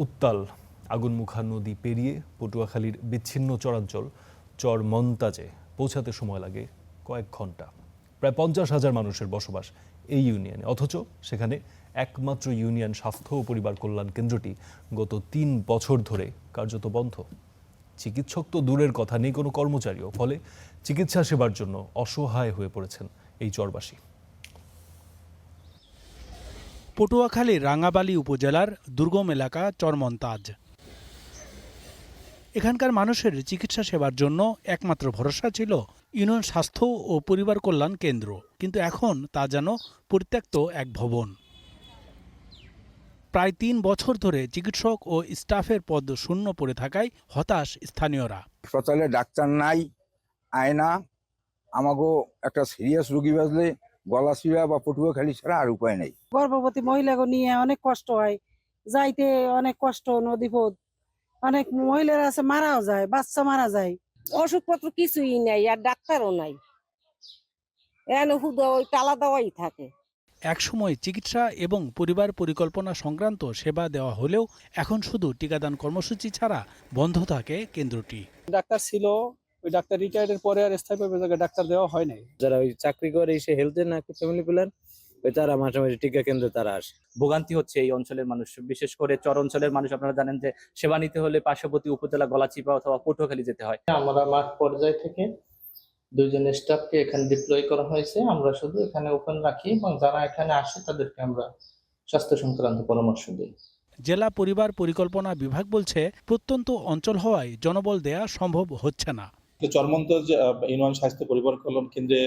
উত্তাল আগুনমুখা নদী পেরিয়ে পটুয়াখালীর বিচ্ছিন্ন চরাঞ্চল চর মন্তাজে পৌঁছাতে সময় লাগে কয়েক ঘন্টা। প্রায় 50,000 মানুষের বসবাস এই ইউনিয়নে, অথচ সেখানে একমাত্র ইউনিয়ন স্বাস্থ্য ও পরিবার কল্যাণ কেন্দ্রটি গত 3 বছর ধরে কার্যত বন্ধ। চিকিৎসক তো দূরের কথা, নেই কোনো কর্মচারীও। ফলে চিকিৎসা সেবার জন্য অসহায় হয়ে পড়েছেন এই চরবাসী। পটুয়াখালীর রাঙ্গাবালী উপজেলার দুর্গম এলাকা চরমন্তাজ। এখানকার মানুষের চিকিৎসা সেবার জন্য একমাত্র ভরসা ছিল ইউনিয়ন স্বাস্থ্য ও পরিবার কল্যাণ কেন্দ্র, কিন্তু এখন তা যেন পরিত্যক্ত এক ভবন। প্রায় 3 বছর ধরে চিকিৎসক ও স্টাফের পদ শূন্য পড়ে থাকায় হতাশ স্থানীয়রা। হাসপাতালে ডাক্তার নাই, আয়না, আমাকেও একটা সিরিয়াস রোগী বাজলে গলাচিপা বা পটুয়াখালী ছাড়া আর উপায় নেই। গর্ভবতী মহিলাকে নিয়ে অনেক কষ্ট হয়, যাইতে অনেক কষ্ট, নদীপথ অনেক মহিলারা আছে মারাও যায়, বাচ্চা মারা যায়। ওষুধপত্র কিছুই নাই আর ডাক্তারও নাই, এখানে শুধু ওই টালা দেওয়াই থাকে। একসময় চিকিৎসা এবং পরিবার পরিকল্পনা সংক্রান্ত সেবা দেওয়া হলেও এখন শুধু টিকাদান কর্মসূচি ছাড়া বন্ধ থাকে কেন্দ্রটি। ডাক্তার ছিল, ওই ডাক্তার রিটায়ার্ডের পরে আর স্থায়ীভাবে ডাক্তার দেওয়া হয় নাই। যারা ওই চাকরি করে এসে হেলথের না ফ্যামিলি প্ল্যান, ওই তারা মাঝে মাঝে টিকা কেন্দ্রে তারা আসে। ভোগান্তি হচ্ছে এই অঞ্চলের মানুষ, বিশেষ করে চর অঞ্চলের মানুষ। আপনারা জানেন যে সেবা নিতে হলে পার্শ্ববর্তী উপজেলা গলাচিপা অথবা পটুয়াখালী যেতে হয়। আমরা মাঠ পর্যায় থেকে 2 জন স্টাফকে এখানে ডিপ্লয় করা হয়েছে। আমরা শুধু এখানে ওপেন রাখি এবং যারা এখানে আসে তাদেরকে আমরা স্বাস্থ্য সংক্রান্ত পরামর্শ দিই। জেলা পরিবার পরিকল্পনা বিভাগ বলছে, প্রত্যন্ত অঞ্চল হওয়ায় জনবল দেয়া সম্ভব হচ্ছে না। চরমন্তাজ ইউনিয়ন স্বাস্থ্য পরিবার কল্যাণ কেন্দ্রে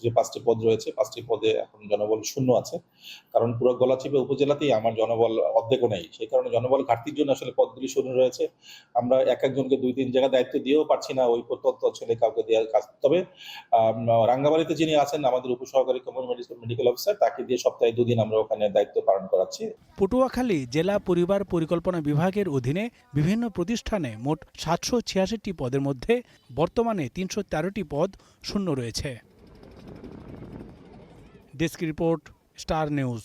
যে 5টি পদ রয়েছে, 5টি পদে এখন জনবল শূন্য আছে। কারণ পুরো গলাচিপা উপজেলাতেই আমার জনবল অর্ধেকও নেই। সেই কারণে জনবল ঘাটতির জন্য আসলে পদগুলি শূন্য রয়েছে। আমরা এক একজনকে 2-3 জায়গায় দায়িত্ব দিয়েও পারছি না ওই প্রত্যন্ত অঞ্চলে কাউকে দেওয়ার কাজ। তবে রাঙ্গাবাড়িতে যিনি আছেন আমাদের উপসহকারী কমিউনিটি মেডিকেল অফিসার, তাকে দিয়ে সপ্তাহে 2 দিন আমরা ওখানে দায়িত্ব পালন করাচ্ছি। পটুয়াখালী জেলা পরিবার পরিকল্পনা বিভাগের অধীনে বিভিন্ন প্রতিষ্ঠানে মোট 786টি পদের মধ্যে বর্তমানে 313টি পদ শূন্য রয়েছে। Desk report, star news.